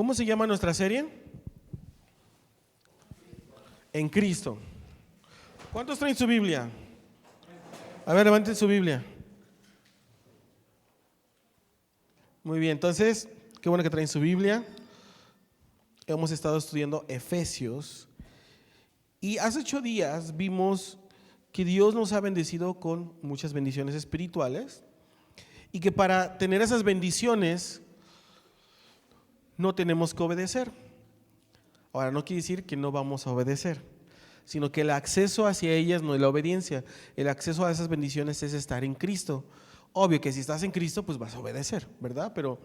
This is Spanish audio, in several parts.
¿Cómo se llama nuestra serie? En Cristo. ¿Cuántos traen su Biblia? A ver, levanten su Biblia. Muy bien, entonces, qué bueno que traen su Biblia. Hemos estado estudiando Efesios y hace 8 días vimos que Dios nos ha bendecido con muchas bendiciones espirituales y que para tener esas bendiciones no tenemos que obedecer. Ahora, no quiere decir que no vamos a obedecer, sino que el acceso hacia ellas no es la obediencia. El acceso a esas bendiciones es estar en Cristo. Obvio que si estás en Cristo, pues vas a obedecer, ¿verdad? Pero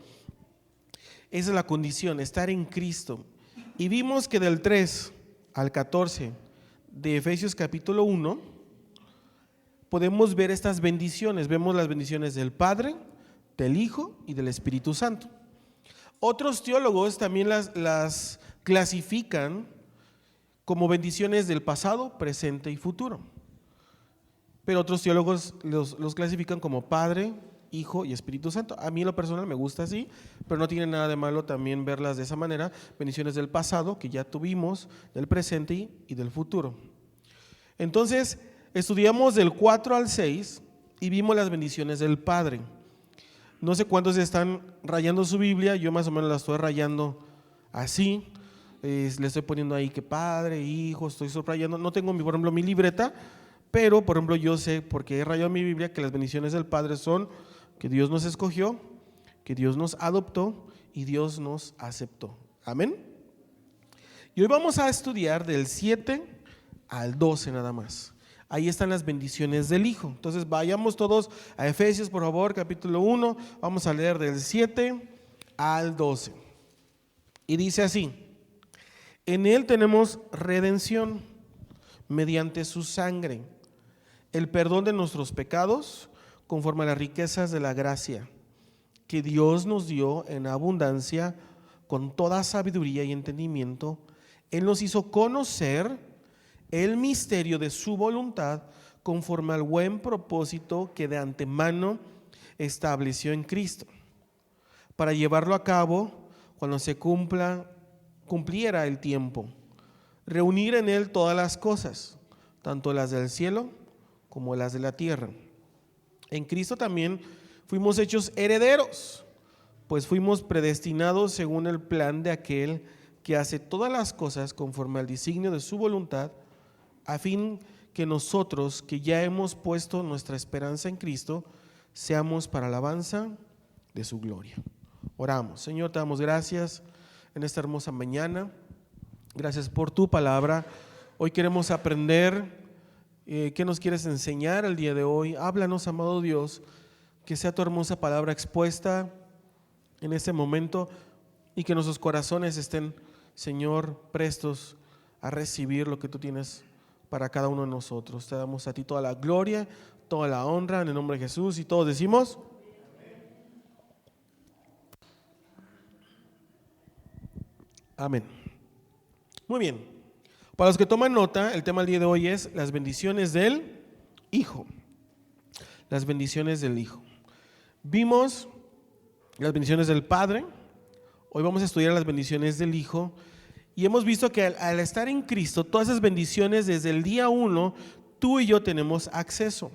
esa es la condición, estar en Cristo. Y vimos que del 3 al 14 de Efesios capítulo 1 podemos ver estas bendiciones. Vemos las bendiciones del Padre, del Hijo y del Espíritu Santo. Otros teólogos también las clasifican como bendiciones del pasado, presente y futuro. Pero otros teólogos los clasifican como Padre, Hijo y Espíritu Santo. A mí en lo personal me gusta así, pero no tiene nada de malo también verlas de esa manera. Bendiciones del pasado, que ya tuvimos, del presente y del futuro. Entonces, estudiamos del 4 al 6 y vimos las bendiciones del Padre. No sé cuántos están rayando su Biblia, yo más o menos la estoy rayando así. Le estoy poniendo ahí que Padre, Hijo, estoy subrayando. No tengo, por ejemplo, mi libreta, pero por ejemplo yo sé, porque he rayado mi Biblia, que las bendiciones del Padre son que Dios nos escogió, que Dios nos adoptó y Dios nos aceptó. Amén. Y hoy vamos a estudiar del 7 al 12 nada más. Ahí están las bendiciones del Hijo. Entonces vayamos todos a Efesios, por favor, capítulo 1. Vamos a leer del 7 al 12. Y dice así: en Él tenemos redención mediante su sangre, el perdón de nuestros pecados, conforme a las riquezas de la gracia que Dios nos dio en abundancia, con toda sabiduría y entendimiento. Él nos hizo conocer el misterio de su voluntad, conforme al buen propósito que de antemano estableció en Cristo, para llevarlo a cabo cuando se cumpliera el tiempo, reunir en Él todas las cosas, tanto las del cielo como las de la tierra. En Cristo también fuimos hechos herederos, pues fuimos predestinados según el plan de aquel que hace todas las cosas conforme al designio de su voluntad, a fin que nosotros, que ya hemos puesto nuestra esperanza en Cristo, seamos para alabanza de su gloria. Oramos. Señor, te damos gracias en esta hermosa mañana. Gracias por tu palabra. Hoy queremos aprender qué nos quieres enseñar el día de hoy. Háblanos, amado Dios, que sea tu hermosa palabra expuesta en este momento y que nuestros corazones estén, Señor, prestos a recibir lo que tú tienes para cada uno de nosotros. Te damos a ti toda la gloria, toda la honra en el nombre de Jesús, y todos decimos amén. Muy bien. Para los que toman nota, el tema del día de hoy es las bendiciones del Hijo. Las bendiciones del Hijo. Vimos las bendiciones del Padre. Hoy vamos a estudiar las bendiciones del Hijo. Y hemos visto que al estar en Cristo, todas esas bendiciones desde el día 1, tú y yo tenemos acceso.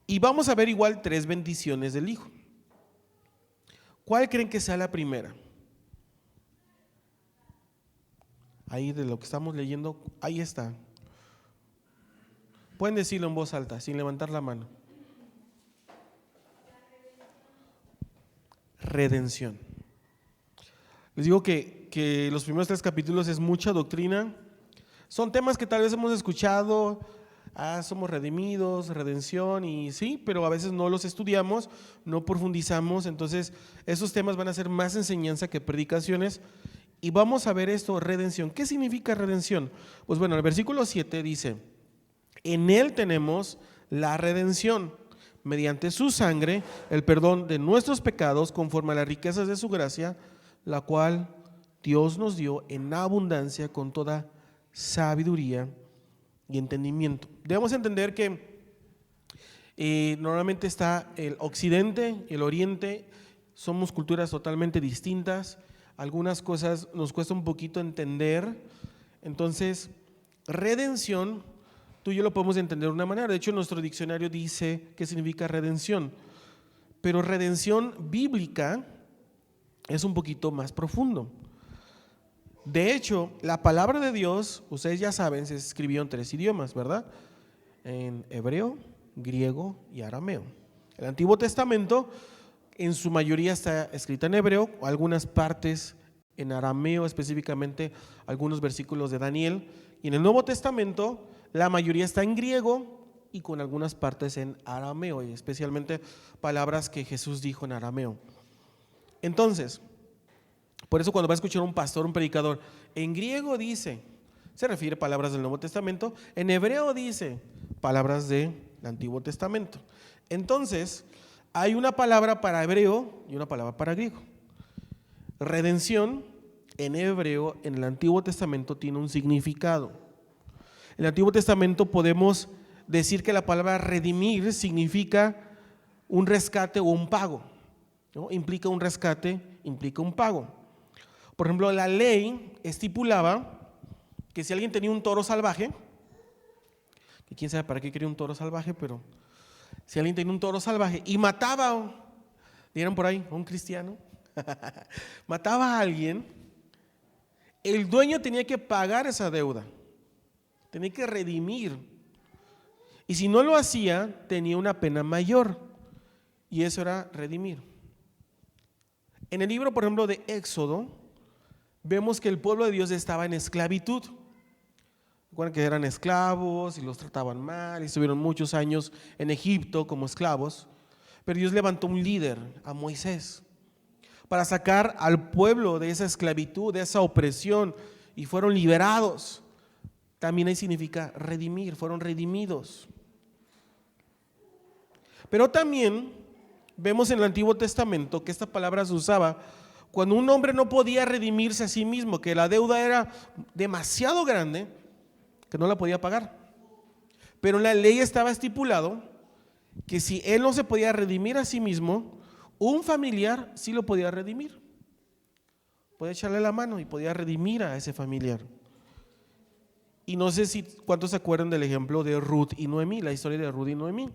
Y vamos a ver igual 3 bendiciones del Hijo. ¿Cuál creen que sea la primera? Ahí de lo que estamos leyendo, ahí está. Pueden decirlo en voz alta, sin levantar la mano. Redención. Les digo que los primeros 3 capítulos es mucha doctrina. Son temas que tal vez hemos escuchado. Somos redimidos, redención, y sí, pero a veces no los estudiamos, no profundizamos. Entonces esos temas van a ser más enseñanza que predicaciones. Y vamos a ver esto, redención. ¿Qué significa redención? Pues bueno, el versículo 7 dice: en Él tenemos la redención, mediante su sangre, el perdón de nuestros pecados, conforme a las riquezas de su gracia, la cual Dios nos dio en abundancia con toda sabiduría y entendimiento. Debemos entender que normalmente está el occidente, el oriente somos culturas totalmente distintas, algunas cosas nos cuesta un poquito entender. Entonces, redención, tú y yo lo podemos entender de una manera. De hecho, nuestro diccionario dice qué significa redención, pero redención bíblica es un poquito más profundo. De hecho, la palabra de Dios, ustedes ya saben, se escribió en 3 idiomas, ¿verdad? En hebreo, griego y arameo. El Antiguo Testamento en su mayoría está escrita en hebreo, o algunas partes en arameo, específicamente algunos versículos de Daniel. Y en el Nuevo Testamento la mayoría está en griego y con algunas partes en arameo, y especialmente palabras que Jesús dijo en arameo. Entonces, por eso cuando va a escuchar un pastor, un predicador, en griego dice, se refiere a palabras del Nuevo Testamento, en hebreo dice palabras del Antiguo Testamento. Entonces, hay una palabra para hebreo y una palabra para griego. Redención en hebreo en el Antiguo Testamento tiene un significado. En el Antiguo Testamento podemos decir que la palabra redimir significa un rescate o un pago, ¿no? Implica un rescate, implica un pago. Por ejemplo, la ley estipulaba que si alguien tenía un toro salvaje, que quién sabe para qué quería un toro salvaje, pero si alguien tenía un toro salvaje y mataba, dieron por ahí, a un cristiano, mataba a alguien, el dueño tenía que pagar esa deuda, tenía que redimir. Y si no lo hacía, tenía una pena mayor, y eso era redimir. En el libro, por ejemplo, de Éxodo, vemos que el pueblo de Dios estaba en esclavitud. Recuerden que eran esclavos y los trataban mal y estuvieron muchos años en Egipto como esclavos, pero Dios levantó un líder, a Moisés, para sacar al pueblo de esa esclavitud, de esa opresión, y fueron liberados. También ahí significa redimir, fueron redimidos. Pero también vemos en el Antiguo Testamento que esta palabra se usaba cuando un hombre no podía redimirse a sí mismo, que la deuda era demasiado grande, que no la podía pagar. Pero en la ley estaba estipulado que si él no se podía redimir a sí mismo, un familiar sí lo podía redimir. Podía echarle la mano y podía redimir a ese familiar. Y no sé si cuántos se acuerdan del ejemplo de Ruth y Noemí, la historia de Ruth y Noemí.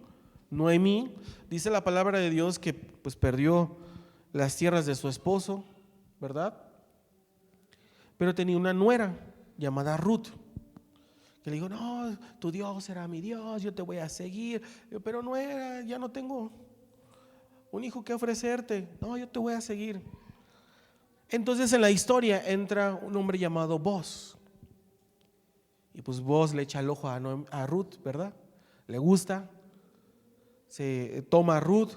Noemí, dice la palabra de Dios que pues perdió las tierras de su esposo, ¿verdad? Pero tenía una nuera llamada Ruth, que le dijo, no, tu Dios será mi Dios, yo te voy a seguir, pero nuera, ya no tengo un hijo que ofrecerte, no, yo te voy a seguir. Entonces en la historia entra un hombre llamado Boaz, y pues Boaz le echa el ojo a Ruth, ¿verdad? Le gusta, se toma a Ruth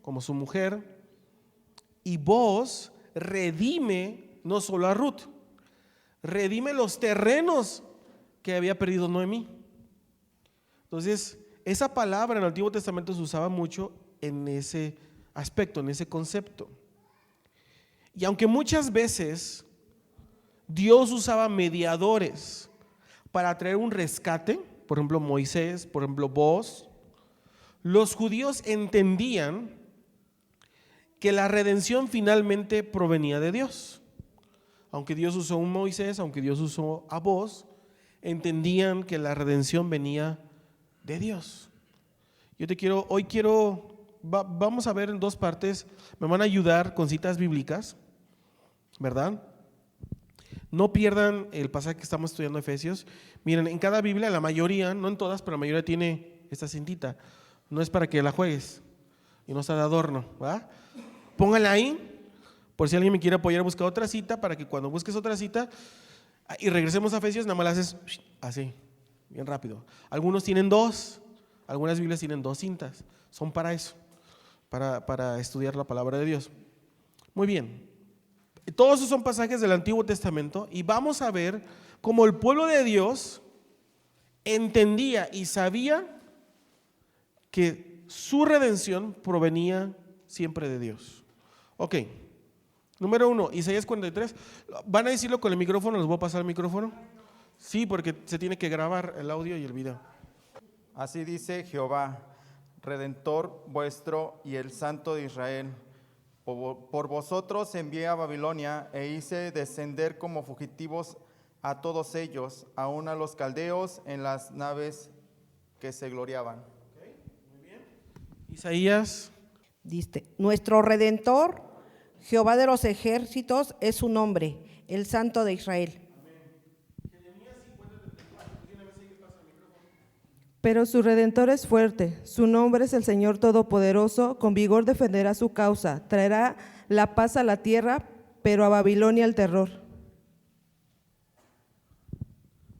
como su mujer, y Boaz redime no solo a Ruth, redime los terrenos que había perdido Noemí. Entonces, esa palabra en el Antiguo Testamento se usaba mucho en ese aspecto, en ese concepto. Y aunque muchas veces Dios usaba mediadores para traer un rescate, por ejemplo Moisés, por ejemplo Boaz, los judíos entendían que la redención finalmente provenía de Dios. Aunque Dios usó a un Moisés, aunque Dios usó a Boaz, entendían que la redención venía de Dios. Vamos a ver en 2 partes, me van a ayudar con citas bíblicas, ¿verdad? No pierdan el pasaje que estamos estudiando, Efesios. Miren, en cada Biblia, la mayoría, no en todas, pero la mayoría tiene esta cintita. No es para que la juegues y no está de adorno, ¿verdad? Póngala ahí, por si alguien me quiere apoyar, busca otra cita, para que cuando busques otra cita y regresemos a Efesios, nada más la haces así, bien rápido. Algunos tienen 2, algunas Biblias tienen 2 cintas, son para eso, para estudiar la palabra de Dios. Muy bien, todos esos son pasajes del Antiguo Testamento, y vamos a ver cómo el pueblo de Dios entendía y sabía que su redención provenía siempre de Dios. Ok, número 1, Isaías 43. ¿Van a decirlo con el micrófono? ¿Les voy a pasar el micrófono? Sí, porque se tiene que grabar el audio y el video. Así dice Jehová, Redentor vuestro y el Santo de Israel: Por vosotros envié a Babilonia e hice descender como fugitivos a todos ellos, aun a los caldeos en las naves que se gloriaban. Isaías. Dice, nuestro Redentor, Jehová de los ejércitos, es su nombre, el Santo de Israel. Pero su Redentor es fuerte, su nombre es el Señor Todopoderoso, con vigor defenderá su causa, traerá la paz a la tierra, pero a Babilonia el terror.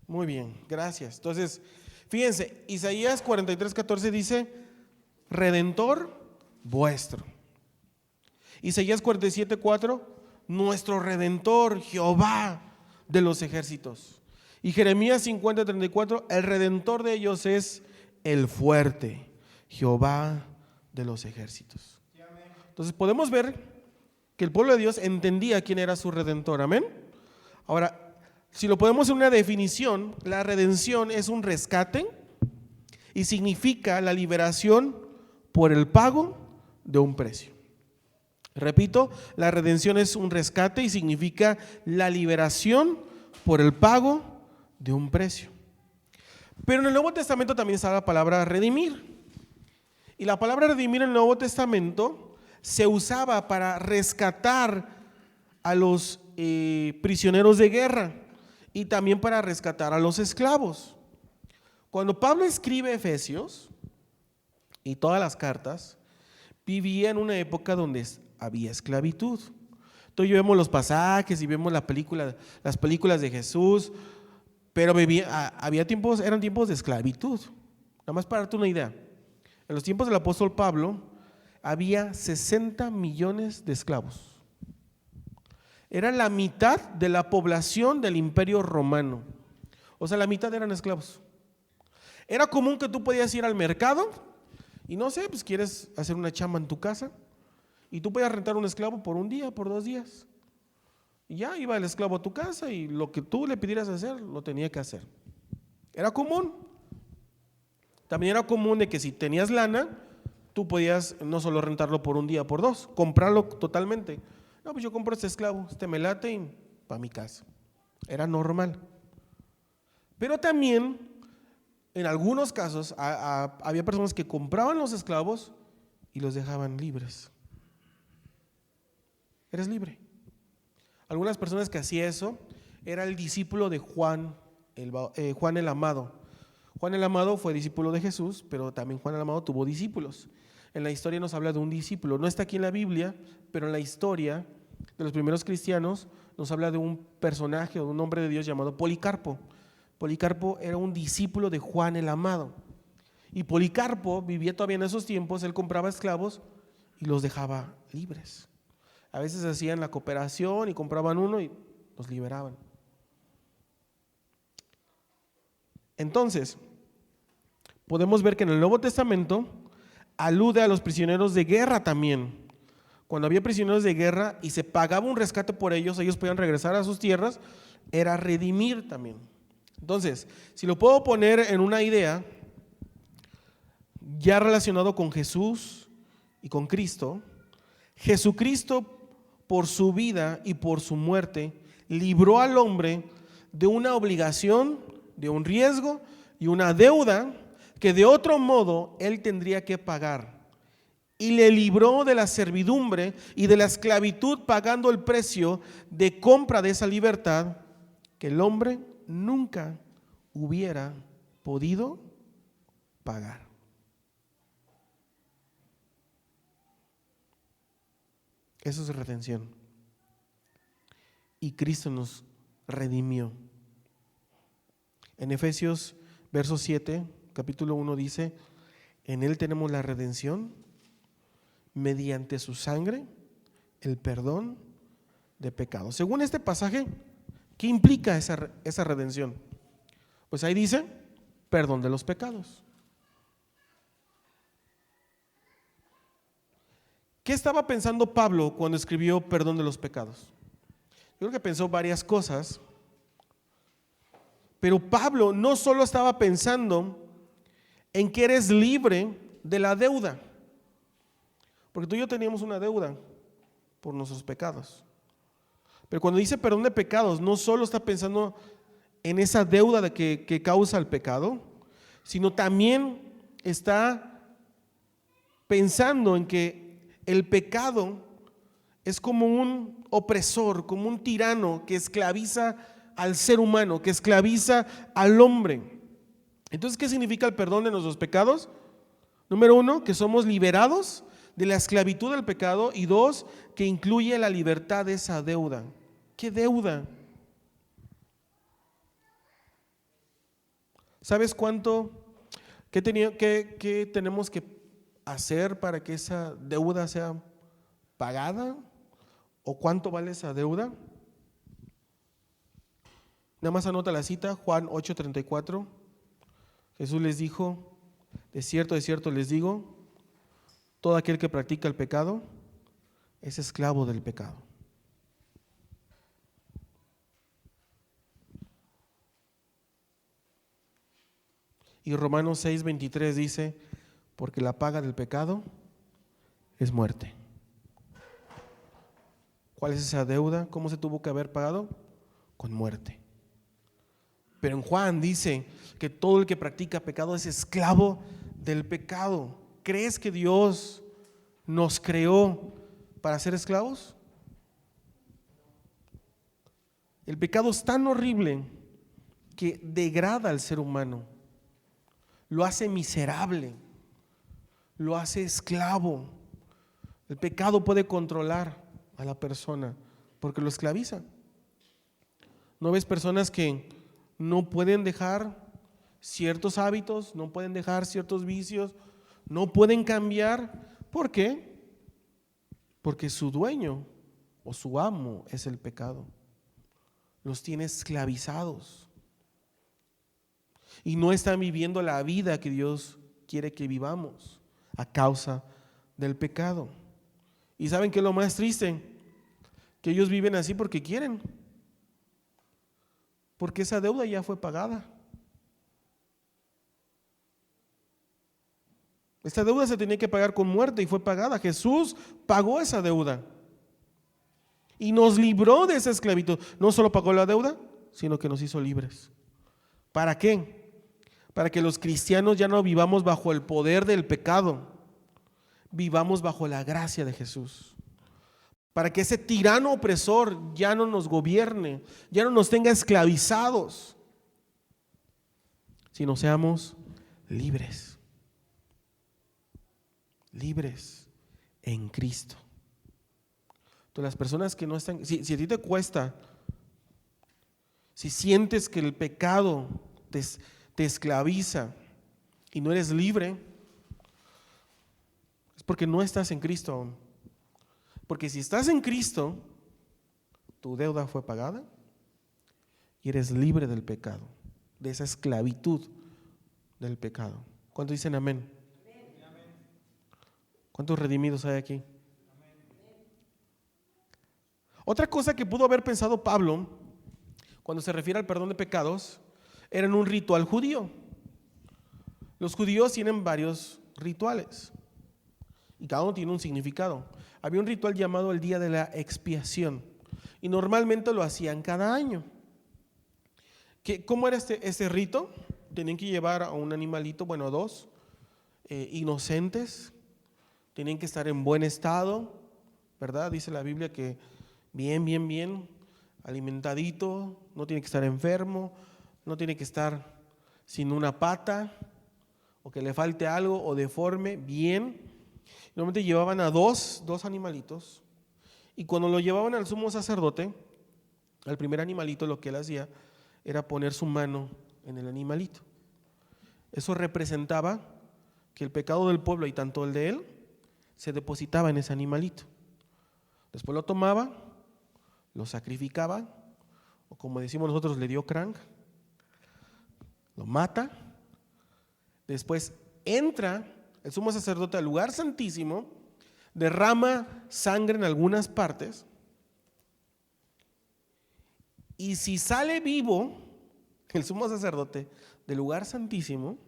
Muy bien, gracias. Entonces, fíjense, Isaías 43:14 dice, Redentor vuestro. Isaías 47:4, nuestro Redentor, Jehová de los ejércitos. Y Jeremías 50:34, el Redentor de ellos es el fuerte, Jehová de los ejércitos. Entonces podemos ver que el pueblo de Dios entendía quién era su Redentor, amén. Ahora, si lo podemos en una definición, la redención es un rescate y significa la liberación por el pago de un precio. Repito, la redención es un rescate y significa la liberación por el pago de un precio. Pero en el Nuevo Testamento también está la palabra redimir. Y la palabra redimir en el Nuevo Testamento se usaba para rescatar a los prisioneros de guerra y también para rescatar a los esclavos. Cuando Pablo escribe Efesios y todas las cartas, vivía en una época donde había esclavitud. Entonces vemos los pasajes y vemos las películas de Jesús, pero había tiempos, eran tiempos de esclavitud. Nada más para darte una idea, en los tiempos del apóstol Pablo había 60 millones de esclavos. Era la mitad de la población del Imperio Romano. O sea, la mitad eran esclavos. Era común que tú podías ir al mercado y no sé, pues quieres hacer una chamba en tu casa y tú podías rentar un esclavo por un día, por 2 días. Y ya iba el esclavo a tu casa y lo que tú le pidieras hacer, lo tenía que hacer. Era común. También era común de que si tenías lana, tú podías no solo rentarlo por un día, por 2, comprarlo totalmente. No, pues yo compro este esclavo, este me late y para mi casa. Era normal. Pero también, en algunos casos, había personas que compraban los esclavos y los dejaban libres. Eres libre. Algunas personas que hacía eso era el discípulo de Juan el Amado. Juan el Amado fue discípulo de Jesús, pero también Juan el Amado tuvo discípulos. En la historia nos habla de un discípulo, no está aquí en la Biblia, pero en la historia de los primeros cristianos nos habla de un personaje o de un hombre de Dios llamado Policarpo. Policarpo era un discípulo de Juan el Amado. Y Policarpo vivía todavía en esos tiempos, él compraba esclavos y los dejaba libres. A veces hacían la cooperación y compraban uno y los liberaban. Entonces, podemos ver que en el Nuevo Testamento alude a los prisioneros de guerra también. Cuando había prisioneros de guerra y se pagaba un rescate por ellos podían regresar a sus tierras, era redimir también. Entonces, si lo puedo poner en una idea ya relacionado con Jesús y con Cristo, Jesucristo por su vida y por su muerte libró al hombre de una obligación, de un riesgo y una deuda que de otro modo él tendría que pagar. Y le libró de la servidumbre y de la esclavitud, pagando el precio de compra de esa libertad que el hombre nunca hubiera podido pagar. Eso es redención. Y Cristo nos redimió. En Efesios verso 7, capítulo 1 dice, en Él tenemos la redención mediante su sangre, el perdón de pecados. Según este pasaje, ¿qué implica esa redención? Pues ahí dice, perdón de los pecados. ¿Qué estaba pensando Pablo cuando escribió perdón de los pecados? Yo creo que pensó varias cosas, pero Pablo no solo estaba pensando en que eres libre de la deuda, porque tú y yo teníamos una deuda por nuestros pecados. Pero cuando dice perdón de pecados, no solo está pensando en esa deuda que causa el pecado, sino también está pensando en que el pecado es como un opresor, como un tirano que esclaviza al ser humano, que esclaviza al hombre. Entonces, ¿qué significa el perdón de nuestros pecados? Número 1, que somos liberados de la esclavitud del pecado, y 2, que incluye la libertad de esa deuda. ¿Qué deuda? ¿Sabes qué tenemos que hacer para que esa deuda sea pagada? ¿O cuánto vale esa deuda? Nada más anota la cita, Juan 8:34. Jesús les dijo: de cierto les digo, todo aquel que practica el pecado es esclavo del pecado. Y Romanos 6:23 dice: porque la paga del pecado es muerte. ¿Cuál es esa deuda? ¿Cómo se tuvo que haber pagado? Con muerte. Pero en Juan dice que todo el que practica pecado es esclavo del pecado. ¿Crees que Dios nos creó para ser esclavos? El pecado es tan horrible que degrada al ser humano, lo hace miserable, lo hace esclavo. El pecado puede controlar a la persona porque lo esclaviza. ¿No ves personas que no pueden dejar ciertos hábitos, no pueden dejar ciertos vicios, no pueden cambiar? ¿Por qué? Porque su dueño o su amo es el pecado. Los tiene esclavizados y no están viviendo la vida que Dios quiere que vivamos a causa del pecado. ¿Y saben qué es lo más triste? Que ellos viven así porque quieren, porque esa deuda ya fue pagada. Esta deuda se tenía que pagar con muerte y fue pagada. Jesús pagó esa deuda y nos libró de esa esclavitud. No solo pagó la deuda, sino que nos hizo libres. ¿Para qué? Para que los cristianos ya no vivamos bajo el poder del pecado, vivamos bajo la gracia de Jesús. Para que ese tirano opresor ya no nos gobierne, ya no nos tenga esclavizados, sino seamos libres. Libres en Cristo. Entonces, las personas que no están, si a ti te cuesta, si sientes que el pecado te esclaviza y no eres libre, es porque no estás en Cristo aún. Porque si estás en Cristo, tu deuda fue pagada y eres libre del pecado, de esa esclavitud del pecado. ¿Cuántos dicen amén? ¿Cuántos redimidos hay aquí? Otra cosa que pudo haber pensado Pablo cuando se refiere al perdón de pecados era en un ritual judío. Los judíos tienen varios rituales y cada uno tiene un significado. Había un ritual llamado el día de la expiación y normalmente lo hacían cada año. ¿Cómo era este rito? Tenían que llevar a un animalito, bueno, a dos, inocentes. Tenían que estar en buen estado, ¿verdad? Dice la Biblia que bien alimentadito, no tiene que estar enfermo, no tiene que estar sin una pata o que le falte algo o deforme, bien. Normalmente llevaban a dos animalitos y cuando lo llevaban al sumo sacerdote, al primer animalito, lo que él hacía era poner su mano en el animalito. Eso representaba que el pecado del pueblo y tanto el de él se depositaba en ese animalito. Después lo tomaba, lo sacrificaba, o como decimos nosotros, le dio crank, lo mata. Después entra el sumo sacerdote al lugar santísimo, derrama sangre en algunas partes, y si sale vivo el sumo sacerdote del lugar santísimo,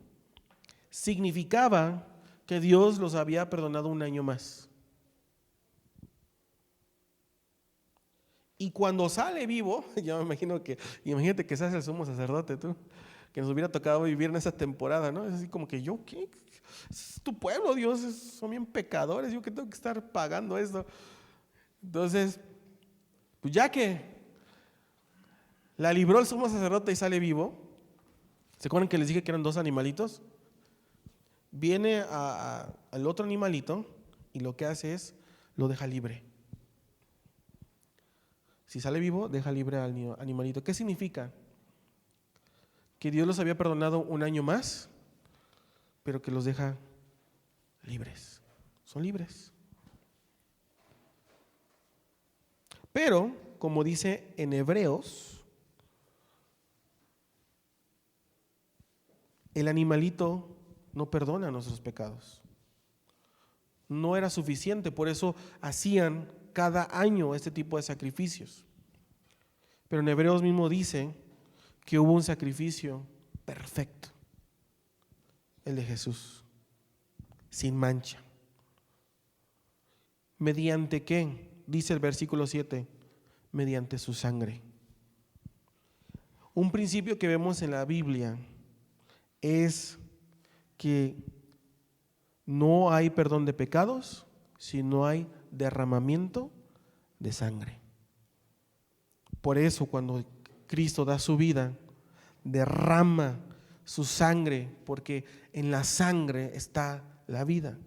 significaba que Dios los había perdonado un año más. Y cuando sale vivo, yo me imagino imagínate que seas el sumo sacerdote tú, que nos hubiera tocado vivir en esa temporada, ¿no? Es así como que yo, ¿qué? Es tu pueblo, Dios, son bien pecadores, yo que tengo que estar pagando esto. Entonces, pues ya que la libró el sumo sacerdote y sale vivo, ¿se acuerdan que les dije que eran 2 animalitos? Viene al otro animalito y lo que hace es, lo deja libre. Si sale vivo, deja libre al animalito. ¿Qué significa? Que Dios los había perdonado un año más, pero que los deja libres. Son libres. Pero, como dice en Hebreos, el animalito no perdona nuestros pecados. No era suficiente, por eso hacían cada año este tipo de sacrificios. Pero en Hebreos mismo dice que hubo un sacrificio perfecto, el de Jesús, sin mancha. ¿Mediante qué? Dice el versículo 7, mediante su sangre. Un principio que vemos en la Biblia es que no hay perdón de pecados si no hay derramamiento de sangre. Por eso cuando Cristo da su vida, derrama su sangre, porque en la sangre está la vida.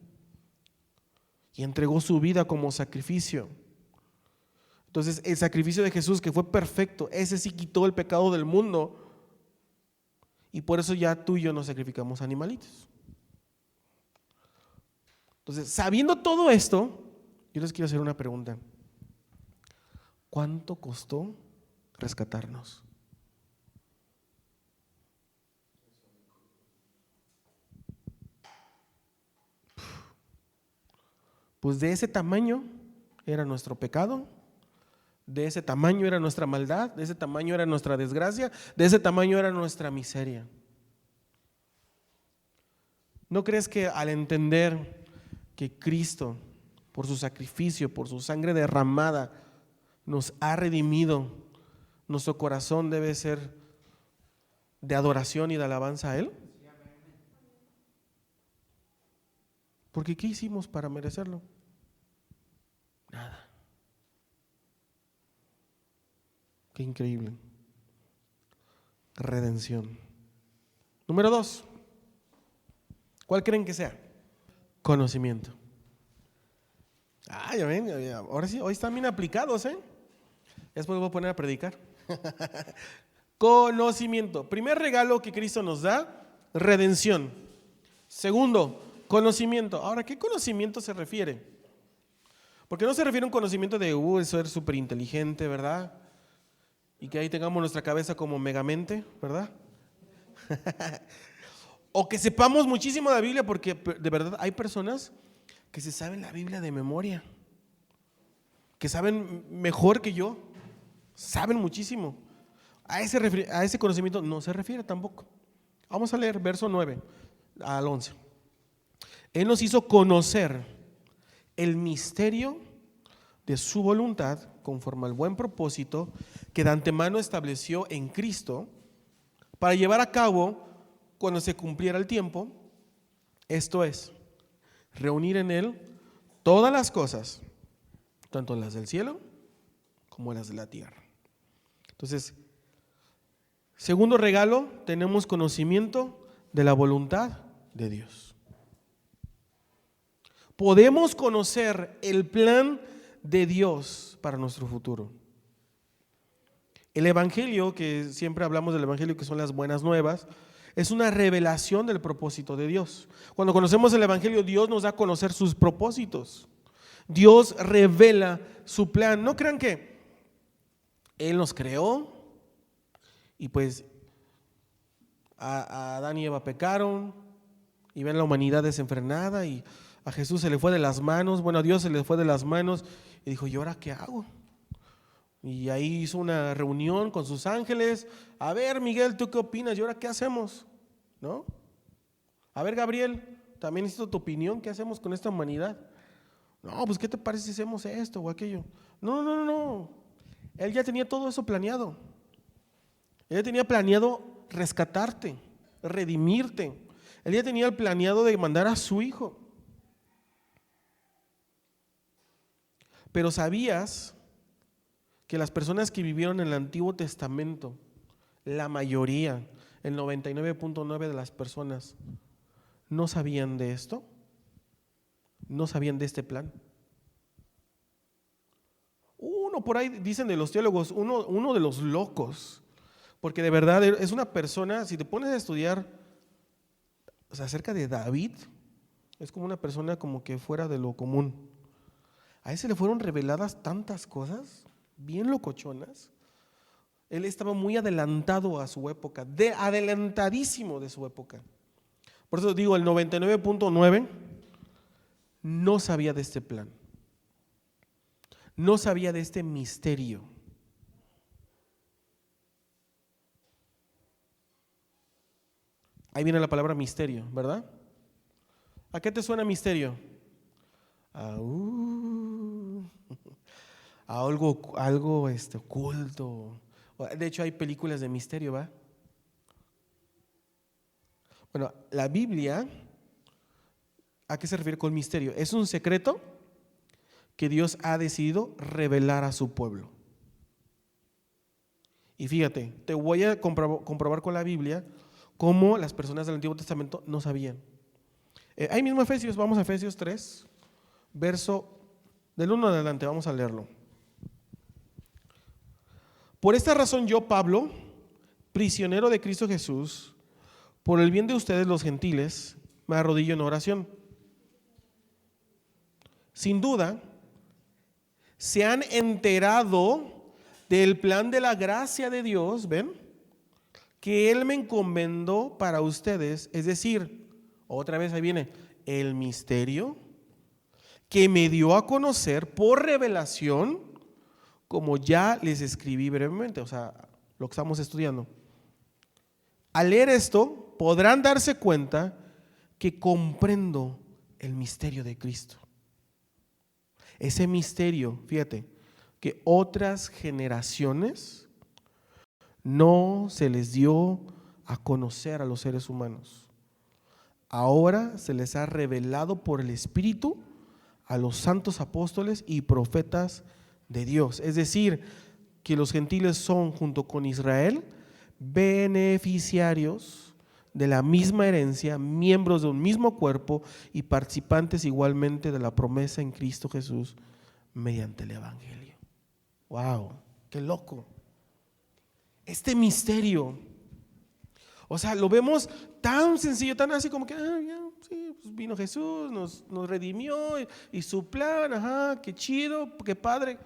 Y entregó su vida como sacrificio. Entonces el sacrificio de Jesús, que fue perfecto, ese sí quitó el pecado del mundo. Y por eso ya tú y yo no sacrificamos animalitos. Entonces, sabiendo todo esto, yo les quiero hacer una pregunta. ¿Cuánto costó rescatarnos? Pues de ese tamaño era nuestro pecado, de ese tamaño era nuestra maldad, de ese tamaño era nuestra desgracia, de ese tamaño era nuestra miseria. ¿No crees que al entender que Cristo, por su sacrificio, por su sangre derramada, nos ha redimido, nuestro corazón debe ser de adoración y de alabanza a Él? Porque ¿qué hicimos para merecerlo? Nada. Qué increíble. Redención. Número 2. ¿Cuál creen que sea? Conocimiento. Ya ven, ahora sí, hoy están bien aplicados, Después me voy a poner a predicar. Conocimiento. Primer regalo que Cristo nos da, redención. Segundo, conocimiento. Ahora, ¿qué conocimiento se refiere? Porque no se refiere a un conocimiento de ser súper inteligente, ¿verdad? Y que ahí tengamos nuestra cabeza como megamente, ¿verdad? O que sepamos muchísimo de la Biblia, porque de verdad hay personas que se saben la Biblia de memoria, que saben mejor que yo, saben muchísimo. A ese conocimiento no se refiere tampoco. Vamos a leer verso 9 al 11. Él nos hizo conocer el misterio de su voluntad conforme al buen propósito que de antemano estableció en Cristo para llevar a cabo cuando se cumpliera el tiempo, esto es, reunir en Él todas las cosas, tanto las del cielo como las de la tierra. Entonces, segundo regalo, tenemos conocimiento de la voluntad de Dios. Podemos conocer el plan de Dios para nuestro futuro. El Evangelio, que siempre hablamos del Evangelio, que son las buenas nuevas, es una revelación del propósito de Dios. Cuando conocemos el Evangelio, Dios nos da a conocer sus propósitos. Dios revela su plan. No crean que Él nos creó y pues a Adán y Eva pecaron y ven la humanidad desenfrenada y a Jesús se le fue de las manos, bueno, a Dios se le fue de las manos y dijo, ¿y ahora qué hago? Y ahí hizo una reunión con sus ángeles. A ver, Miguel, ¿tú qué opinas? ¿Y ahora qué hacemos? ¿No? A ver, Gabriel, también necesito tu opinión. ¿Qué hacemos con esta humanidad? No, pues ¿qué te parece si hacemos esto o aquello? No. Él ya tenía todo eso planeado. Él ya tenía planeado rescatarte, redimirte. Él ya tenía planeado de mandar a su hijo. Pero ¿sabías que las personas que vivieron en el Antiguo Testamento, la mayoría, el 99.9 de las personas, no sabían de esto? No sabían de este plan. Uno por ahí, dicen de los teólogos, uno de los locos, porque de verdad es una persona, si te pones a estudiar acerca de David, es como una persona como que fuera de lo común. A él se le fueron reveladas tantas cosas, bien locochonas. Él estaba muy adelantado a su época, adelantadísimo de su época. Por eso digo, el 99.9 no sabía de este plan. No sabía de este misterio. Ahí viene la palabra misterio, ¿verdad? ¿A qué te suena misterio? A algo oculto. De hecho hay películas de misterio, ¿va? Bueno, la Biblia, ¿a qué se refiere con misterio? Es un secreto que Dios ha decidido revelar a su pueblo. Y fíjate, te voy a comprobar con la Biblia cómo las personas del Antiguo Testamento no sabían. Ahí mismo Efesios, vamos a Efesios 3, verso del 1 adelante, vamos a leerlo. Por esta razón yo, Pablo, prisionero de Cristo Jesús, por el bien de ustedes los gentiles, me arrodillo en oración. Sin duda, se han enterado del plan de la gracia de Dios, ¿ven? Que Él me encomendó para ustedes, es decir, otra vez ahí viene, el misterio que me dio a conocer por revelación, como ya les escribí brevemente, o sea, lo que estamos estudiando. Al leer esto, podrán darse cuenta que comprendo el misterio de Cristo. Ese misterio, fíjate, que otras generaciones no se les dio a conocer a los seres humanos. Ahora se les ha revelado por el Espíritu a los santos apóstoles y profetas de Dios. Es decir, que los gentiles son, junto con Israel, beneficiarios de la misma herencia, miembros de un mismo cuerpo y participantes igualmente de la promesa en Cristo Jesús mediante el Evangelio. ¡Wow! ¡Qué loco! Este misterio, o sea, lo vemos tan sencillo, tan así como que, sí, pues vino Jesús, nos redimió y su plan, qué chido, qué padre.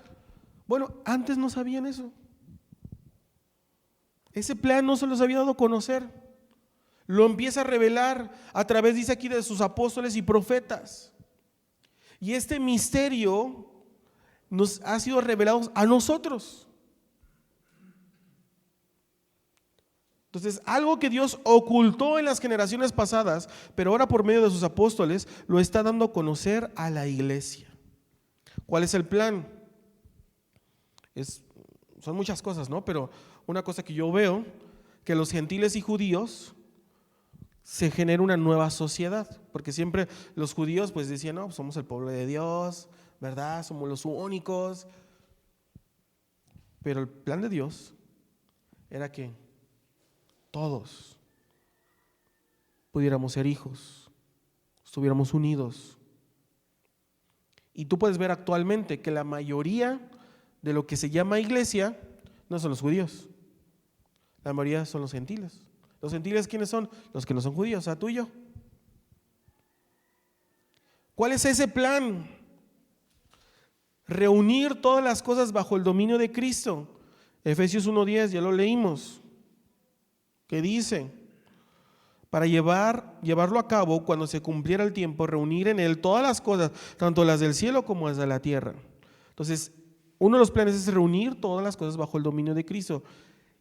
Bueno, antes no sabían eso. Ese plan no se los había dado a conocer. Lo empieza a revelar a través, dice aquí, de sus apóstoles y profetas. Y este misterio nos ha sido revelado a nosotros. Entonces, algo que Dios ocultó en las generaciones pasadas, pero ahora por medio de sus apóstoles, lo está dando a conocer a la iglesia. ¿Cuál es el plan? Son muchas cosas, ¿no? Pero una cosa que yo veo, que los gentiles y judíos se genera una nueva sociedad, porque siempre los judíos pues decían, no, pues somos el pueblo de Dios, ¿verdad? Somos los únicos. Pero el plan de Dios era que todos pudiéramos ser hijos, estuviéramos unidos. Y tú puedes ver actualmente que la mayoría de lo que se llama iglesia no son los judíos, la mayoría son los gentiles. ¿Los gentiles quiénes son? Los que no son judíos, o sea, tú y yo. ¿Cuál es ese plan? Reunir todas las cosas bajo el dominio de Cristo. Efesios 1:10, ya lo leímos. ¿Qué dice? Para llevarlo a cabo cuando se cumpliera el tiempo, reunir en él todas las cosas, tanto las del cielo como las de la tierra. Entonces, uno de los planes es reunir todas las cosas bajo el dominio de Cristo.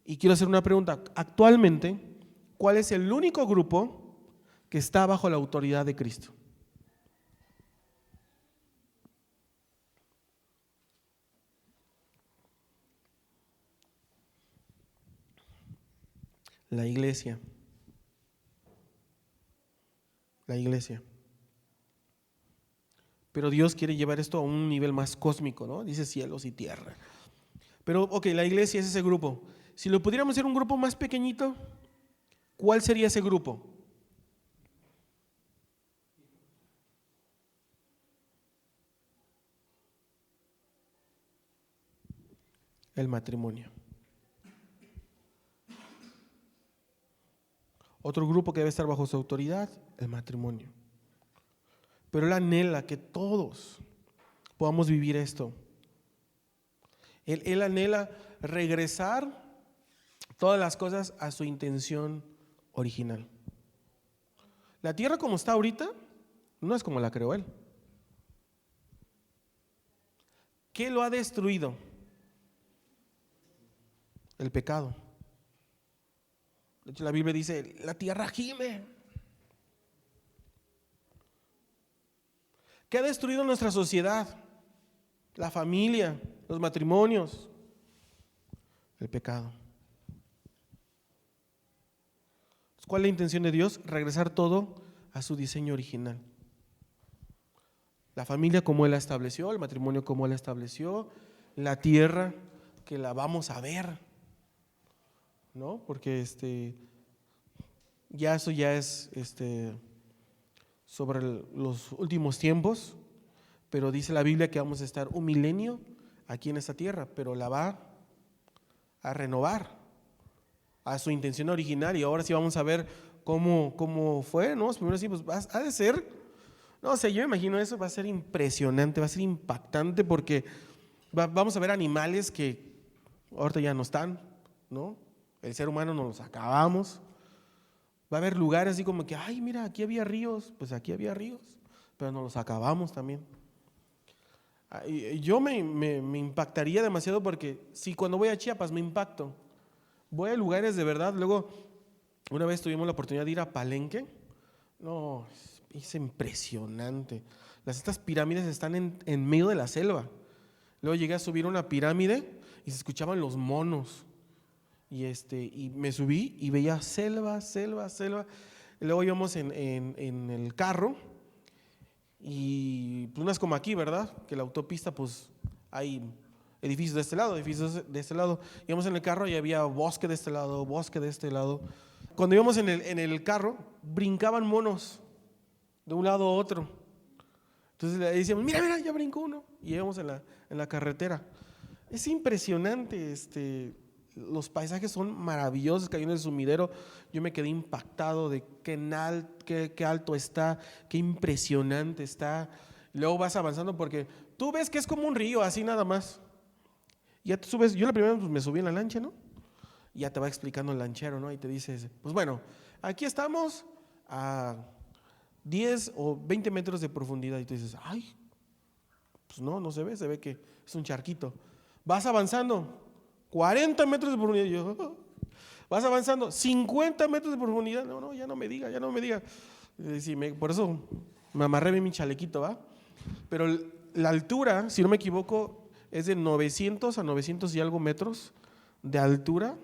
Y quiero hacer una pregunta. Actualmente, ¿cuál es el único grupo que está bajo la autoridad de Cristo? La iglesia. La iglesia. Pero Dios quiere llevar esto a un nivel más cósmico, ¿no? Dice cielos y tierra. Pero, ok, la iglesia es ese grupo. Si lo pudiéramos hacer un grupo más pequeñito, ¿cuál sería ese grupo? El matrimonio. Otro grupo que debe estar bajo su autoridad, el matrimonio. Pero Él anhela que todos podamos vivir esto. Él anhela regresar todas las cosas a su intención original. La tierra como está ahorita no es como la creó Él. ¿Qué lo ha destruido? El pecado. De hecho, la Biblia dice, la tierra gime. ¿Qué ha destruido nuestra sociedad? La familia, los matrimonios, el pecado. ¿Cuál es la intención de Dios? Regresar todo a su diseño original. La familia como Él la estableció, el matrimonio como Él la estableció, la tierra que la vamos a ver, ¿no? Porque eso ya es sobre los últimos tiempos, pero dice la Biblia que vamos a estar un milenio aquí en esta tierra, pero la va a renovar a su intención original. Y ahora sí vamos a ver cómo fue, ¿no? Los primeros tiempos ha de ser, no sé, yo me imagino eso va a ser impresionante, va a ser impactante, porque vamos a ver animales que ahorita ya no están, ¿no? El ser humano nos los acabamos. Va a haber lugares así como que, ay, mira, aquí había ríos, pues aquí había ríos, pero nos los acabamos también. Yo me impactaría demasiado, porque si cuando voy a Chiapas me impacto, voy a lugares de verdad. Luego, una vez tuvimos la oportunidad de ir a Palenque. No, es impresionante. Estas pirámides están en medio de la selva. Luego llegué a subir una pirámide y se escuchaban los monos. Y me subí y veía selva, selva, selva. Y luego íbamos en el carro, y pues no es como aquí, ¿verdad? Que la autopista, pues hay edificios de este lado, edificios de este lado. Íbamos en el carro y había bosque de este lado, bosque de este lado. Cuando íbamos en el carro, brincaban monos de un lado a otro. Entonces le decíamos, mira, mira, ya brincó uno. Y íbamos en la carretera. Es impresionante, los paisajes son maravillosos. Cayó en el sumidero, yo me quedé impactado de qué alto está, qué impresionante está. Luego vas avanzando, porque tú ves que es como un río, así nada más. Ya te subes. Yo la primera vez pues, me subí en la lancha, ¿no? Y ya te va explicando el lanchero, ¿no? Y te dice, pues bueno, aquí estamos a 10 o 20 metros de profundidad. Y tú dices, ay, pues no se ve que es un charquito. Vas avanzando, 40 metros de profundidad. Y yo, vas avanzando, 50 metros de profundidad. No, ya no me diga. Por eso me amarré bien mi chalequito, ¿va? Pero la altura, si no me equivoco, es de 900 a 900 y algo metros de altura,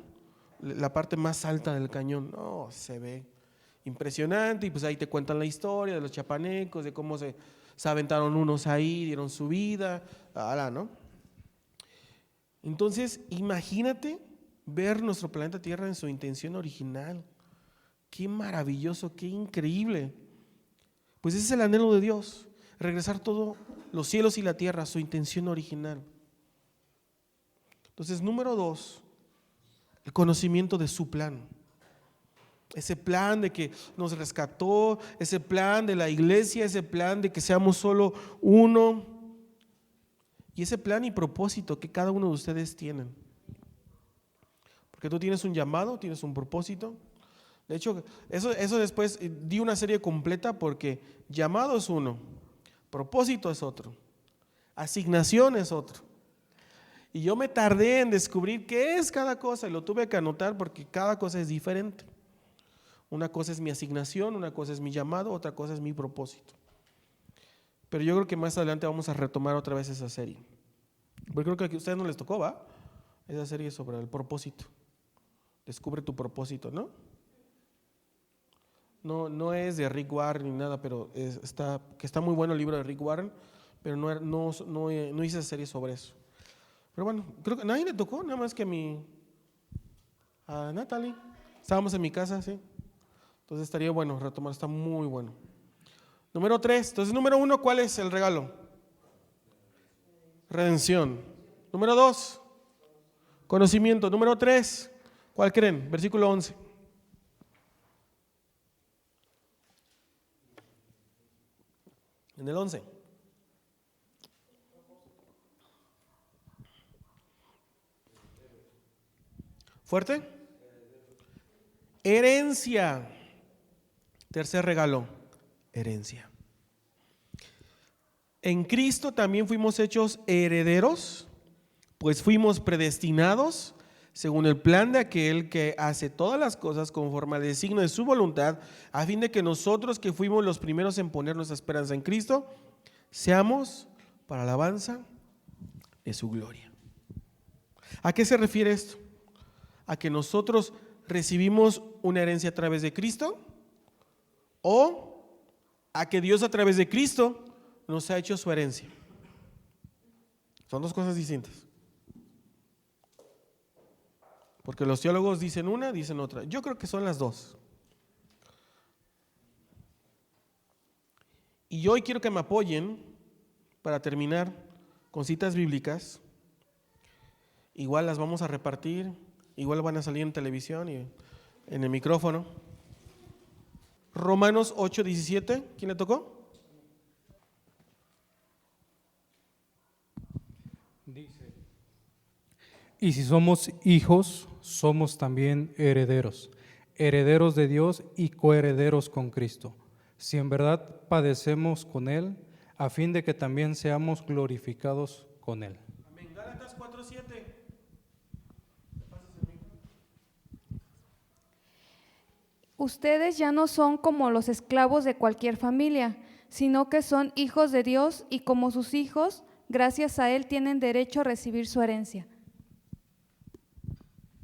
la parte más alta del cañón. No, se ve impresionante. Y pues ahí te cuentan la historia de los chiapanecos, de cómo se aventaron unos ahí, dieron su vida, ¿no? Entonces, imagínate ver nuestro planeta Tierra en su intención original. Qué maravilloso, qué increíble. Pues ese es el anhelo de Dios, regresar todo, los cielos y la tierra, a su intención original. Entonces, número 2, el conocimiento de su plan. Ese plan de que nos rescató, ese plan de la iglesia, ese plan de que seamos solo uno, y ese plan y propósito que cada uno de ustedes tienen. Porque tú tienes un llamado, tienes un propósito. De hecho, eso después di una serie completa, porque llamado es uno, propósito es otro, asignación es otro. Y yo me tardé en descubrir qué es cada cosa, y lo tuve que anotar, porque cada cosa es diferente. Una cosa es mi asignación, una cosa es mi llamado, otra cosa es mi propósito. Pero yo creo que más adelante vamos a retomar otra vez esa serie. Porque creo que a ustedes no les tocó, ¿va? Esa serie sobre el propósito. Descubre tu propósito, ¿no? No es de Rick Warren ni nada, pero está muy bueno el libro de Rick Warren, pero no hice serie sobre eso. Pero bueno, creo que a nadie le tocó, nada más que a Natalie. Estábamos en mi casa, sí. Entonces estaría bueno retomar, está muy bueno. Número 3, entonces número 1, ¿cuál es el regalo? Redención. Número 2, conocimiento. Número 3, ¿cuál creen? Versículo 11. En el 11. ¿Fuerte? Herencia. Tercer regalo, herencia. En Cristo también fuimos hechos herederos, pues fuimos predestinados según el plan de aquel que hace todas las cosas conforme al designio de su voluntad, a fin de que nosotros que fuimos los primeros en poner nuestra esperanza en Cristo, seamos para alabanza de su gloria. ¿A qué se refiere esto? ¿A que nosotros recibimos una herencia a través de Cristo? ¿O a que Dios a través de Cristo nos ha hecho su herencia? Son dos cosas distintas. Porque los teólogos dicen una, dicen otra. Yo creo que son las dos. Y hoy quiero que me apoyen para terminar con citas bíblicas. Igual las vamos a repartir, igual van a salir en televisión y en el micrófono. Romanos 8:17, ¿quién le tocó? Dice: y si somos hijos, somos también herederos, herederos de Dios y coherederos con Cristo, si en verdad padecemos con Él, a fin de que también seamos glorificados con Él. Amén. Gálatas 4:7. Ustedes ya no son como los esclavos de cualquier familia, sino que son hijos de Dios y como sus hijos, gracias a Él tienen derecho a recibir su herencia.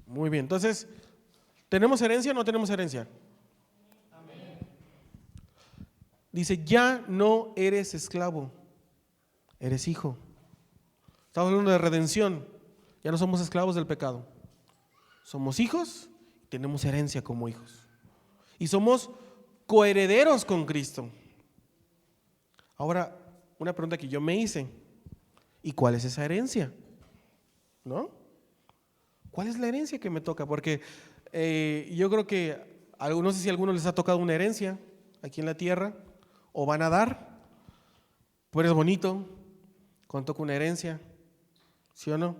Muy bien, entonces, ¿tenemos herencia o no tenemos herencia? Amén. Dice, ya no eres esclavo, eres hijo. Estamos hablando de redención, ya no somos esclavos del pecado. Somos hijos y tenemos herencia como hijos. Y somos coherederos con Cristo. Ahora, una pregunta que yo me hice, ¿y cuál es esa herencia? ¿No? ¿Cuál es la herencia que me toca? Porque yo creo que, no sé si a algunos les ha tocado una herencia aquí en la tierra, o van a dar. Pues es bonito cuando toca una herencia, ¿sí o no?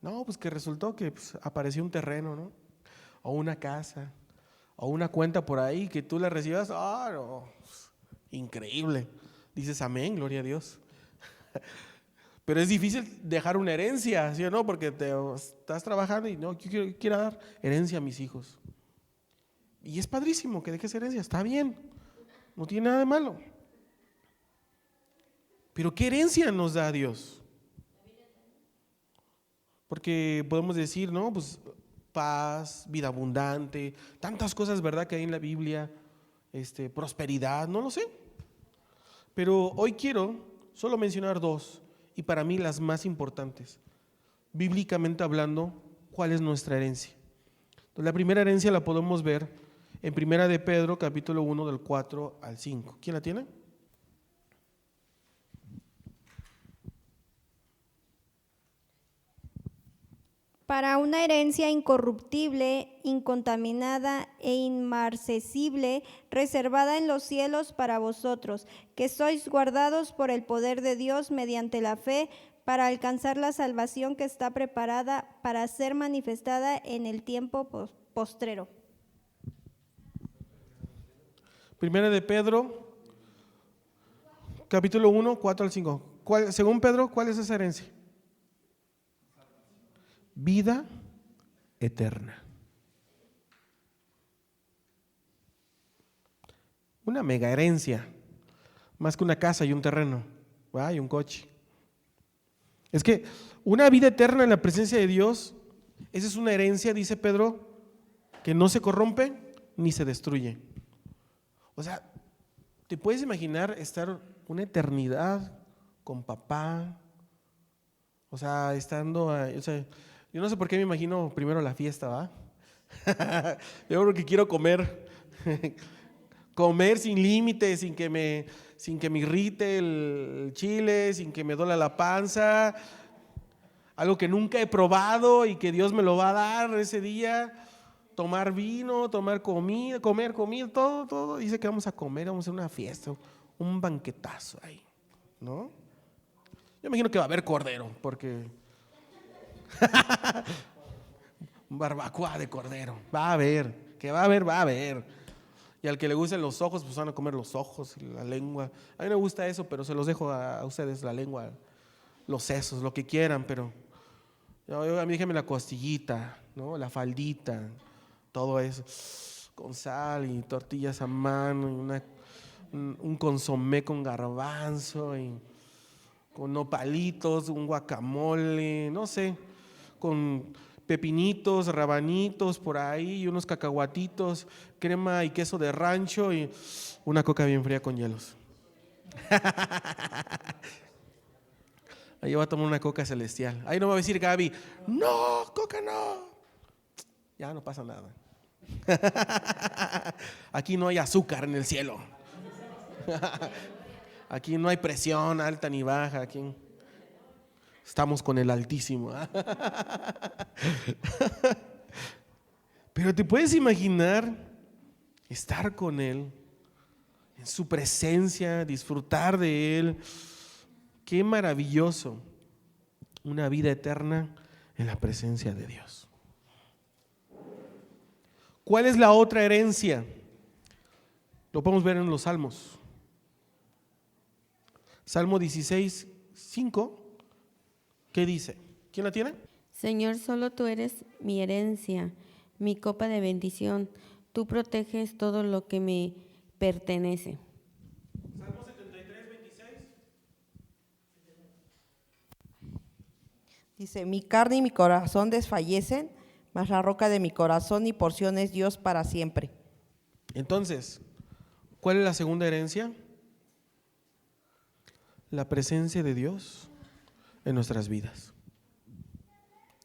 No, pues que resultó que apareció un terreno, ¿no? O una casa, o una cuenta por ahí que tú la recibas, no, increíble. Dices amén, gloria a Dios. Pero es difícil dejar una herencia, ¿sí o no? Porque estás trabajando y no, yo quiero dar herencia a mis hijos. Y es padrísimo que dejes herencia, está bien, no tiene nada de malo. Pero ¿qué herencia nos da Dios? Porque podemos decir, ¿no? Pues paz, vida abundante, tantas cosas, ¿verdad?, que hay en la Biblia, prosperidad, no lo sé. Pero hoy quiero solo mencionar dos, y para mí las más importantes. Bíblicamente hablando, ¿cuál es nuestra herencia? Entonces, la primera herencia la podemos ver en Primera de Pedro, capítulo 1, del 4 al 5. ¿Quién la tiene? Para una herencia incorruptible, incontaminada e inmarcesible, reservada en los cielos para vosotros, que sois guardados por el poder de Dios mediante la fe, para alcanzar la salvación que está preparada para ser manifestada en el tiempo postrero. Primera de Pedro, capítulo 1, 4 al 5. Según Pedro, ¿cuál es esa herencia? Vida eterna. Una mega herencia, más que una casa y un terreno, y un coche. Es que una vida eterna en la presencia de Dios, esa es una herencia, dice Pedro, que no se corrompe ni se destruye. O sea, ¿te puedes imaginar estar una eternidad con papá? O sea, estando, o sea, yo no sé por qué me imagino primero la fiesta, ¿va? Yo creo que quiero comer, comer sin límites, sin que me irrite el chile, sin que me duela la panza, algo que nunca he probado y que Dios me lo va a dar ese día. Tomar vino, tomar comida, comer comida, todo. Dice que vamos a comer, vamos a hacer una fiesta, un banquetazo ahí, ¿no? Yo imagino que va a haber cordero, porque barbacoa de cordero, va a haber, que va a haber, va a haber. Y al que le gusten los ojos, pues van a comer los ojos y la lengua. A mí me gusta eso, pero se los dejo a ustedes, la lengua, los sesos, lo que quieran, pero a mí déjenme la costillita, ¿no? La faldita, todo eso, con sal y tortillas a mano, y un consomé con garbanzo, y con nopalitos, un guacamole, no sé, con pepinitos, rabanitos por ahí, y unos cacahuatitos, crema y queso de rancho, y una coca bien fría con hielos. Ahí voy a tomar una coca celestial. Ahí no va a decir Gaby, no, coca no. Ya no pasa nada. Aquí no hay azúcar en el cielo. Aquí no hay presión alta ni baja. Aquí estamos con el Altísimo. Pero te puedes imaginar estar con Él, en su presencia, disfrutar de Él. Qué maravilloso, una vida eterna en la presencia de Dios. ¿Cuál es la otra herencia? Lo podemos ver en los Salmos. Salmo 16, 5, ¿qué dice? ¿Quién la tiene? Señor, solo tú eres mi herencia, mi copa de bendición. Tú proteges todo lo que me pertenece. Salmo 73, 26. Dice, mi carne y mi corazón desfallecen, mas la roca de mi corazón y porción es Dios para siempre. Entonces, ¿cuál es la segunda herencia? La presencia de Dios en nuestras vidas.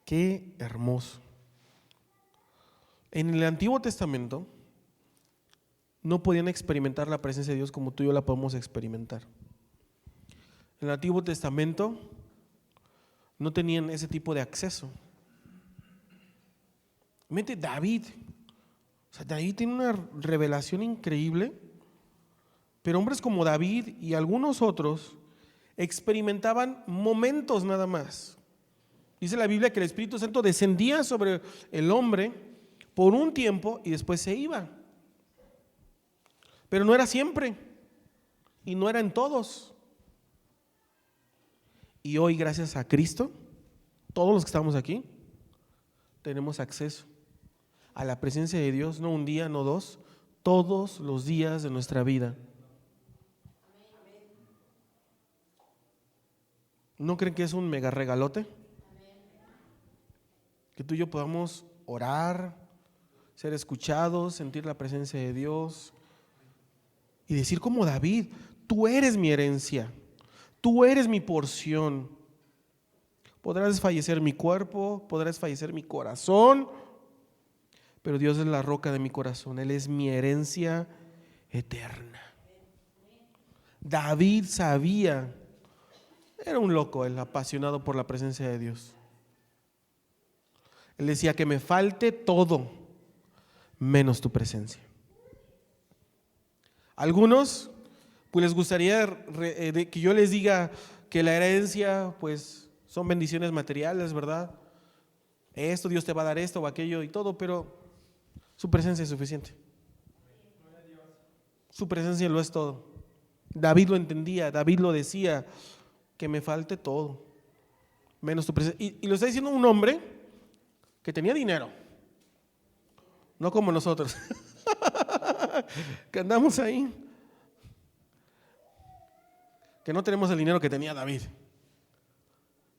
Qué hermoso. En el Antiguo Testamento no podían experimentar la presencia de Dios como tú y yo la podemos experimentar. En el Antiguo Testamento no tenían ese tipo de acceso. Mente David. O sea, David tiene una revelación increíble, pero hombres como David y algunos otros experimentaban momentos nada más. Dice la Biblia que el Espíritu Santo descendía sobre el hombre por un tiempo y después se iba. Pero no era siempre y no era en todos. Y hoy, gracias a Cristo, todos los que estamos aquí tenemos acceso a la presencia de Dios, no un día, no dos, todos los días de nuestra vida. ¿No creen que es un mega regalote? Que tú y yo podamos orar, ser escuchados, sentir la presencia de Dios y decir como David, tú eres mi herencia, tú eres mi porción. Podrás desfallecer mi cuerpo, podrás desfallecer mi corazón, pero Dios es la roca de mi corazón, Él es mi herencia eterna. David sabía, era un loco, él apasionado por la presencia de Dios. Él decía que me falte todo menos tu presencia. Algunos pues les gustaría que yo les diga que la herencia pues son bendiciones materiales, ¿verdad? Esto, Dios te va a dar esto o aquello y todo, pero su presencia es suficiente. Su presencia lo es todo. David lo entendía, David lo decía, que me falte todo menos tu presencia. Y lo está diciendo un hombre que tenía dinero, no como nosotros que andamos ahí, que no tenemos el dinero que tenía David,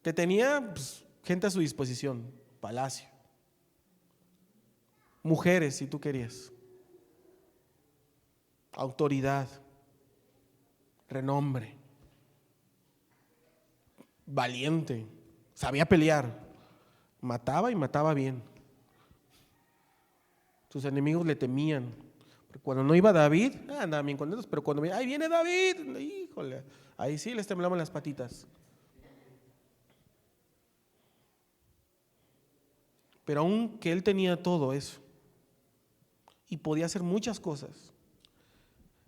que tenía pues, gente a su disposición, palacio. mujeres si tú querías, autoridad, renombre, valiente, sabía pelear, mataba y mataba bien. Sus enemigos le temían. Porque cuando no iba David, andaban bien contentos, pero cuando ahí viene David, híjole, ahí sí les temblaban las patitas. Pero aunque él tenía todo eso y podía hacer muchas cosas,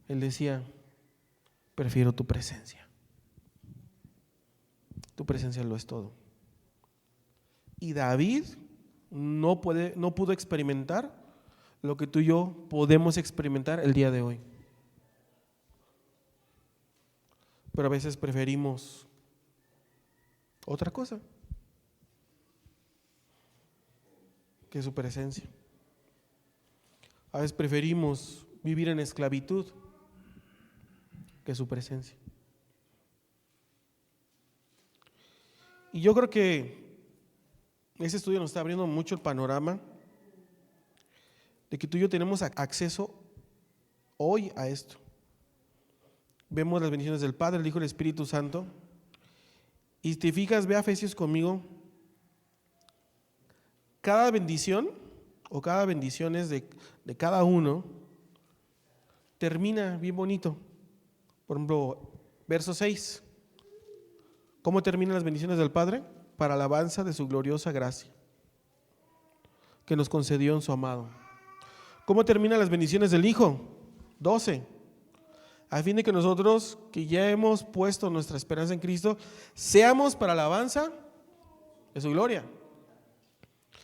él decía: prefiero tu presencia. Tu presencia lo es todo. Y David no pudo experimentar lo que tú y yo podemos experimentar el día de hoy. Pero a veces preferimos otra cosa que su presencia. A veces preferimos vivir en esclavitud que su presencia. Y yo creo que ese estudio nos está abriendo mucho el panorama de que tú y yo tenemos acceso hoy a esto. Vemos las bendiciones del Padre, el Hijo y el Espíritu Santo. Y si te fijas, ve a Efesios conmigo. Cada bendición o cada bendición es de cada uno, termina bien bonito. Por ejemplo, verso 6. ¿Cómo terminan las bendiciones del Padre? Para alabanza de su gloriosa gracia que nos concedió en su amado. ¿Cómo terminan las bendiciones del Hijo? 12. A fin de que nosotros, que ya hemos puesto nuestra esperanza en Cristo, seamos para alabanza de su gloria.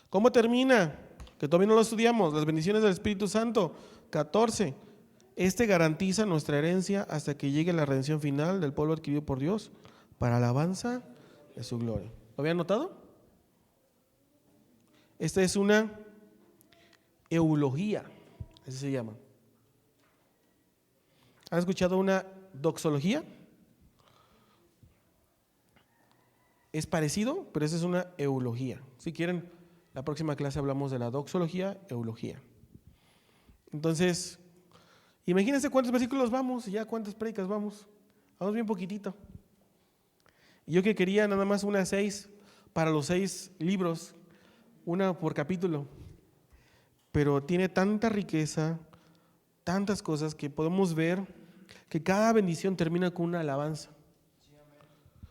¿Cómo termina? Que todavía no lo estudiamos. Las bendiciones del Espíritu Santo. 14. Este garantiza nuestra herencia hasta que llegue la redención final del pueblo adquirido por Dios para alabanza de su gloria. ¿Lo habían notado? Esta es una eulogía, así se llama. ¿Han escuchado una doxología? Es parecido, pero esa es una eulogía. Si quieren, la próxima clase hablamos de la doxología, eulogía. Entonces, imagínense cuántos versículos vamos y ya cuántas prédicas vamos. Vamos bien poquitito. Y yo que quería nada más unas 6 para los 6 libros, una por capítulo. Pero tiene tanta riqueza, tantas cosas que podemos ver que cada bendición termina con una alabanza.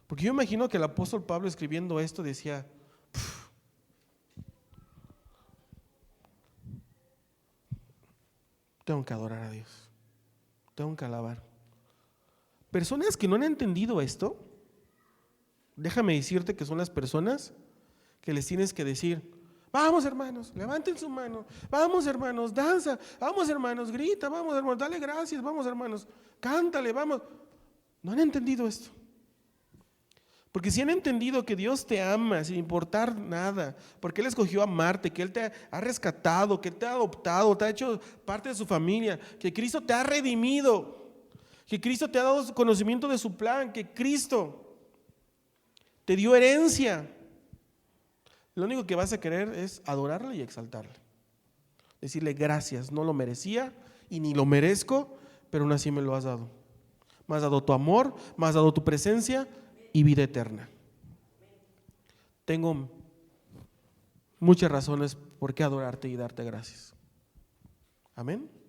Porque yo imagino que el apóstol Pablo escribiendo esto decía: tengo que adorar a Dios, tengo que alabar. Personas que no han entendido esto, déjame decirte que son las personas que les tienes que decir: vamos hermanos, levanten su mano, vamos hermanos, danza, vamos hermanos, grita, vamos hermanos, dale gracias, vamos hermanos, cántale, vamos. No han entendido esto. Porque si han entendido que Dios te ama sin importar nada, porque Él escogió amarte, que Él te ha rescatado, que Él te ha adoptado, te ha hecho parte de su familia, que Cristo te ha redimido, que Cristo te ha dado conocimiento de su plan, que Cristo te dio herencia, lo único que vas a querer es adorarle y exaltarle. Decirle gracias, no lo merecía y ni lo merezco, pero aún así me lo has dado. Me has dado tu amor, me has dado tu presencia y vida eterna. Tengo muchas razones por qué adorarte y darte gracias. Amén.